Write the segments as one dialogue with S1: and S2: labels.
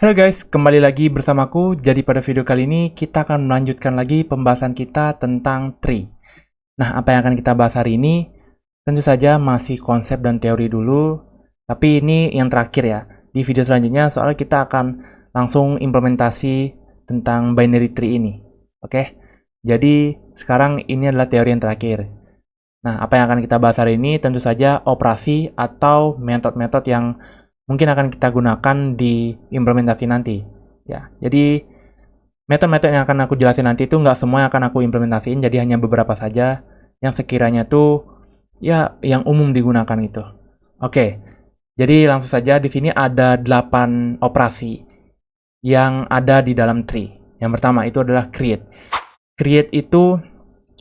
S1: Halo guys, kembali lagi bersamaku. Jadi pada video kali ini kita akan melanjutkan lagi pembahasan kita tentang tree. Nah, apa yang akan kita bahas hari ini? Tentu saja masih konsep dan teori dulu. Tapi ini yang terakhir ya. Di video selanjutnya soalnya kita akan langsung implementasi tentang binary tree ini. Oke? Jadi sekarang ini adalah teori yang terakhir. Nah, apa yang akan kita bahas hari ini? Tentu saja operasi atau metode-metode yang mungkin akan kita gunakan di implementasi nanti. Ya, jadi metode-metode yang akan aku jelasin nanti itu nggak semua yang akan aku implementasiin, jadi hanya beberapa saja yang sekiranya tuh ya yang umum digunakan gitu. Oke, jadi langsung saja di sini ada 8 operasi yang ada di dalam tree. Yang pertama itu adalah create. Create itu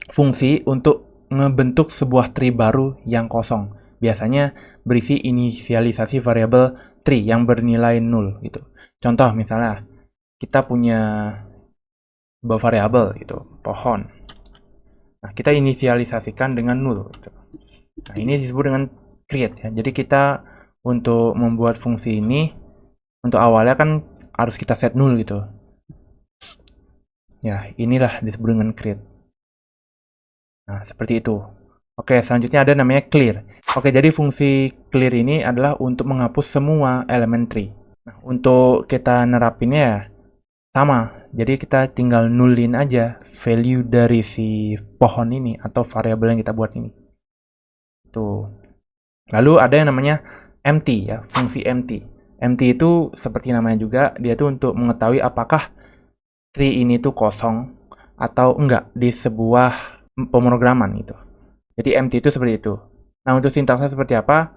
S1: fungsi untuk ngebentuk sebuah tree baru yang kosong. Biasanya berisi inisialisasi variabel tree yang bernilai 0 gitu. Contoh misalnya kita punya sebuah variabel gitu, pohon. Nah, kita inisialisasikan dengan 0 gitu. Nah, ini disebut dengan create ya. Jadi kita untuk membuat fungsi ini untuk awalnya kan harus kita set 0 gitu. Ya, inilah disebut dengan create. Nah, seperti itu. Oke, selanjutnya ada namanya clear. Oke, jadi fungsi clear ini adalah untuk menghapus semua elemen tree. Nah, untuk kita nerapinnya ya sama. Jadi kita tinggal nullin aja value dari si pohon ini atau variabel yang kita buat ini. Tuh. Lalu ada yang namanya empty ya, fungsi empty. Empty itu seperti namanya juga, dia tuh untuk mengetahui apakah tree ini tuh kosong atau enggak di sebuah pemrograman gitu. Jadi empty itu seperti itu. Nah, untuk sintaksnya seperti apa?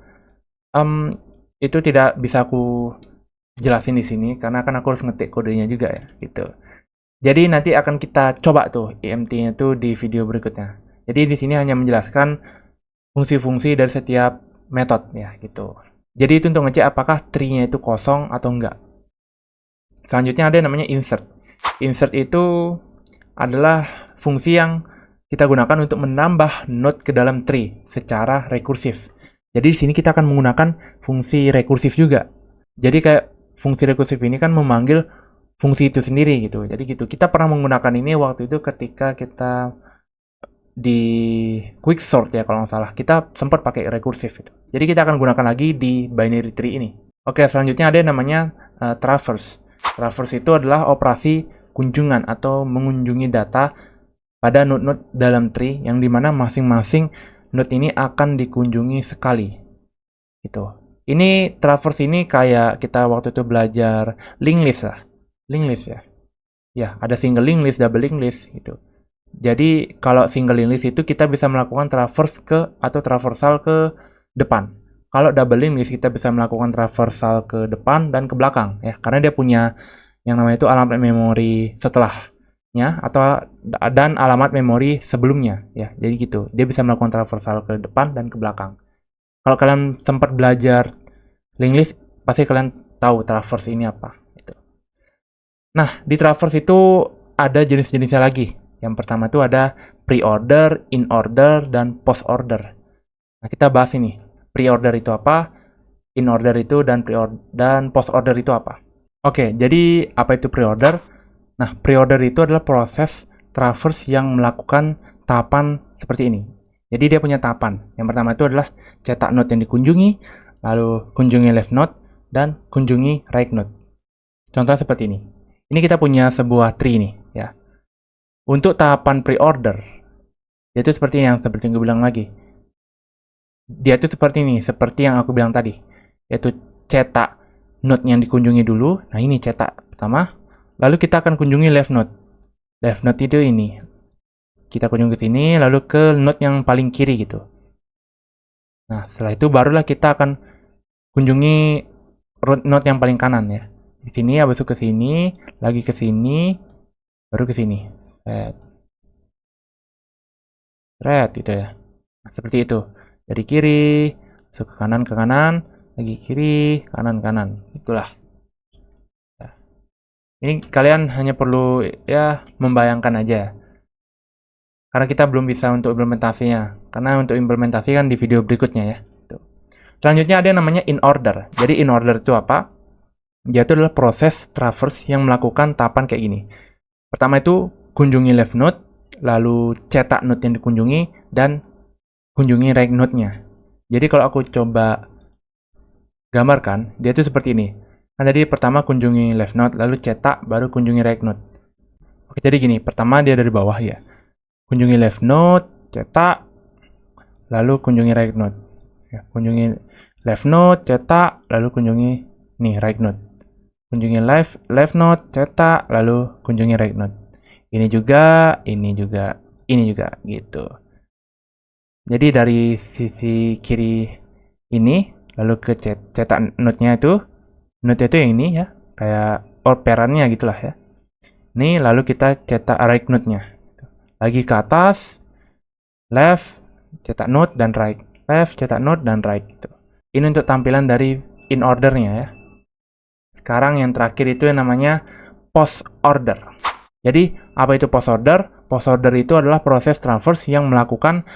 S1: Itu tidak bisa aku jelasin di sini karena kan aku harus ngetik kodenya juga ya, gitu. Jadi nanti akan kita coba tuh EMT-nya tuh di video berikutnya. Jadi di sini hanya menjelaskan fungsi-fungsi dari setiap metode ya, gitu. Jadi itu untuk ngecek apakah tree-nya itu kosong atau enggak. Selanjutnya ada yang namanya insert. Insert itu adalah fungsi yang kita gunakan untuk menambah node ke dalam tree secara rekursif. Jadi di sini kita akan menggunakan fungsi rekursif juga. Jadi kayak fungsi rekursif ini kan memanggil fungsi itu sendiri gitu. Jadi gitu. Kita pernah menggunakan ini waktu itu ketika kita di quicksort ya kalau nggak salah. Kita sempat pakai rekursif itu. Jadi kita akan gunakan lagi di binary tree ini. Oke, selanjutnya ada yang namanya traverse. Traverse itu adalah operasi kunjungan atau mengunjungi data pada node-node dalam tree yang dimana masing-masing node ini akan dikunjungi sekali. Gitu. Ini traverse ini kayak kita waktu itu belajar linked list lah. Linked list ya. Ya, ada single linked list, double linked list gitu. Jadi kalau single linked list itu kita bisa melakukan traverse ke atau traversal ke depan. Kalau double linked list kita bisa melakukan traversal ke depan dan ke belakang ya, karena dia punya yang namanya itu alamat memori setelahnya atau dan alamat memori sebelumnya ya. Jadi gitu. Dia bisa melakukan traversal ke depan dan ke belakang. Kalau kalian sempat belajar linked list, pasti kalian tahu traverse ini apa. Gitu. Nah, di traverse itu ada jenis-jenisnya lagi. Yang pertama itu ada pre-order, in-order, dan post-order. Nah, kita bahas ini. Pre-order itu apa, in-order itu, dan post-order itu apa. Oke, jadi apa itu pre-order? Nah, pre-order itu adalah proses traverse yang melakukan tahapan seperti ini. Jadi dia punya tahapan. Yang pertama itu adalah cetak node yang dikunjungi, lalu kunjungi left node, dan kunjungi right node. Contoh seperti ini. Ini kita punya sebuah tree nih, ya. Untuk tahapan pre-order, dia itu seperti yang gue bilang lagi. Dia itu seperti ini, seperti yang aku bilang tadi. Yaitu cetak node yang dikunjungi dulu. Nah, ini cetak pertama. Lalu kita akan kunjungi left node. Left node itu ini. Kita kunjungi ke sini, lalu ke node yang paling kiri gitu. Nah, setelah itu barulah kita akan kunjungi node yang paling kanan ya. Di sini, habis itu ke sini, lagi ke sini, baru ke sini. Red gitu ya. Nah, seperti itu. Dari kiri, masuk ke kanan, lagi kiri, kanan. Itulah. Ya. Ini kalian hanya perlu ya membayangkan aja. Karena kita belum bisa untuk implementasinya. Karena untuk implementasi kan di video berikutnya ya. Tuh. Selanjutnya ada yang namanya in order. Jadi in order itu apa? Dia itu adalah proses traverse yang melakukan tahapan kayak gini. Pertama itu kunjungi left node, lalu cetak node yang dikunjungi, dan kunjungi right node-nya. Jadi kalau aku coba gambarkan, dia itu seperti ini. Kan tadi pertama kunjungi left node, lalu cetak, baru kunjungi right node. Oke, jadi gini, pertama dia dari bawah ya. Kunjungi left node, cetak, lalu kunjungi right node. Ya, kunjungi left node, cetak, lalu kunjungi nih right node. Kunjungi left node, cetak, lalu kunjungi right node. Ini juga, ini juga, ini juga, gitu. Jadi dari sisi kiri ini, lalu ke cetak node-nya itu yang ini ya, kayak operannya gitulah ya. Ini lalu kita cetak right node-nya. Lagi ke atas, left, cetak node, dan right. Left, cetak node, dan right. Gitu. Ini untuk tampilan dari in order-nya ya. Sekarang yang terakhir itu yang namanya post order. Jadi, apa itu post order? Post order itu adalah proses traverse yang melakukan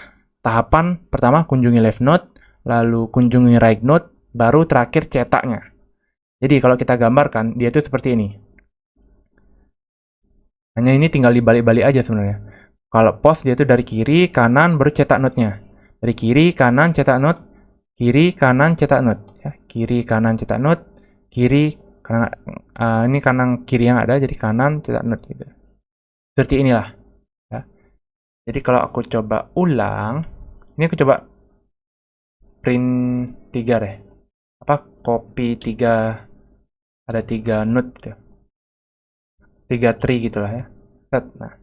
S1: tahapan pertama kunjungi left node, lalu kunjungi right node, baru terakhir cetaknya. Jadi, kalau kita gambarkan, dia itu seperti ini. Hanya ini tinggal dibalik-balik aja sebenarnya. Kalau post dia itu dari kiri, kanan, baru cetak node-nya. Dari kiri, kanan, cetak node, kiri, kanan, cetak node. Ya, kiri, kanan, cetak node, kiri, kanan, ini kanan kiri yang ada, jadi kanan, cetak node gitu. Seperti inilah. Ya. Jadi kalau aku coba ulang, ini aku coba print 3 deh. Copy 3, ada 3 node gitu. 3 tree gitulah ya. Nah,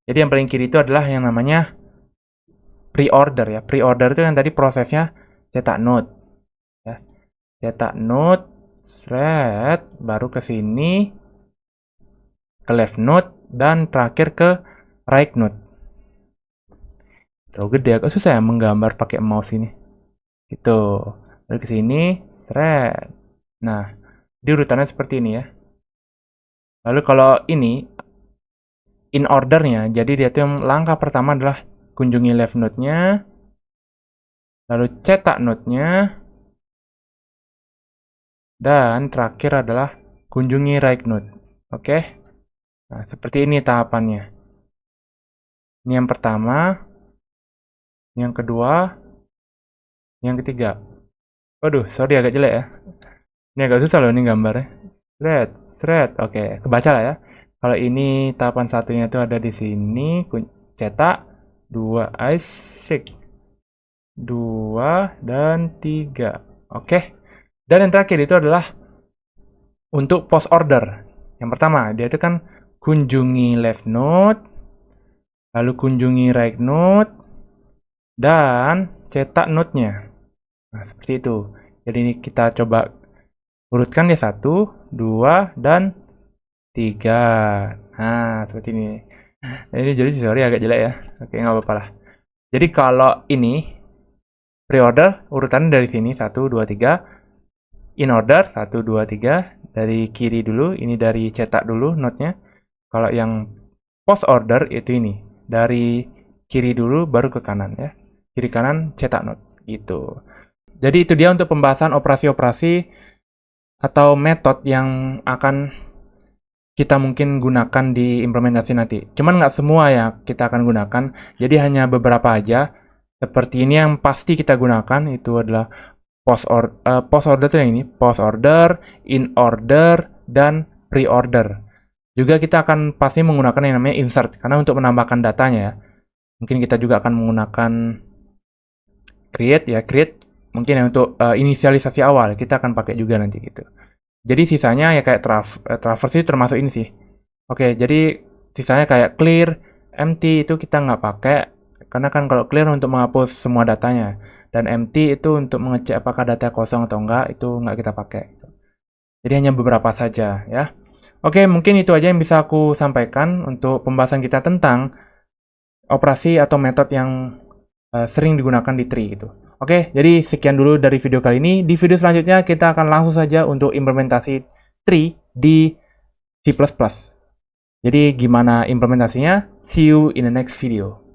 S1: jadi yang paling kiri itu adalah yang namanya pre-order ya. Pre-order itu yang tadi prosesnya cetak node. Ya. Cetak node, thread, baru ke sini, ke left node, dan terakhir ke right node. Terlalu gede, agak susah ya menggambar pakai mouse ini. Gitu. Lalu ke sini, thread. Nah, di urutannya seperti ini ya. Lalu kalau ini in ordernya, jadi dia tuh yang langkah pertama adalah kunjungi left node-nya, lalu cetak node-nya, dan terakhir adalah kunjungi right node. Oke? Nah, seperti ini tahapannya. Ini yang pertama, yang kedua, yang ketiga. Waduh, sorry agak jelek ya. Ini agak susah loh ini gambarnya. Thread. Oke, kebaca lah ya. Kalau ini tahapan satunya itu ada di sini, cetak 2, asik. 2 dan 3. Oke. Dan yang terakhir itu adalah untuk post order. Yang pertama, dia itu kan kunjungi left node, lalu kunjungi right node, dan cetak node-nya. Nah, seperti itu. Jadi ini kita coba urutkan ya 1, 2, dan 3. Nah, seperti ini. Ini jadi sorry agak jelek ya. Oke, nggak apa-apa lah. Jadi kalau ini pre-order urutannya dari sini 1, 2, 3. In order 1, 2, 3. Dari kiri dulu, ini dari cetak dulu node-nya. Kalau yang post order itu ini. Dari kiri dulu baru ke kanan ya. Kiri kanan cetak node gitu. Jadi itu dia untuk pembahasan operasi-operasi atau metode yang akan kita mungkin gunakan di implementasi nanti. Cuman nggak semua ya kita akan gunakan, jadi hanya beberapa aja. Seperti ini yang pasti kita gunakan, itu adalah post order tuh yang ini, post order, in order, dan pre-order. Juga kita akan pasti menggunakan yang namanya insert, karena untuk menambahkan datanya ya. Mungkin kita juga akan menggunakan create ya, create mungkin ya untuk inisialisasi awal, kita akan pakai juga nanti gitu. Jadi sisanya ya kayak traverse itu termasuk ini sih. Oke, jadi sisanya kayak clear, empty itu kita nggak pakai, karena kan kalau clear untuk menghapus semua datanya, dan empty itu untuk mengecek apakah data kosong atau enggak, itu nggak kita pakai. Jadi hanya beberapa saja ya. Oke, mungkin itu aja yang bisa aku sampaikan untuk pembahasan kita tentang operasi atau metode yang sering digunakan di tree gitu. Oke, jadi sekian dulu dari video kali ini. Di video selanjutnya kita akan langsung saja untuk implementasi tree di C++. Jadi gimana implementasinya? See you in the next video.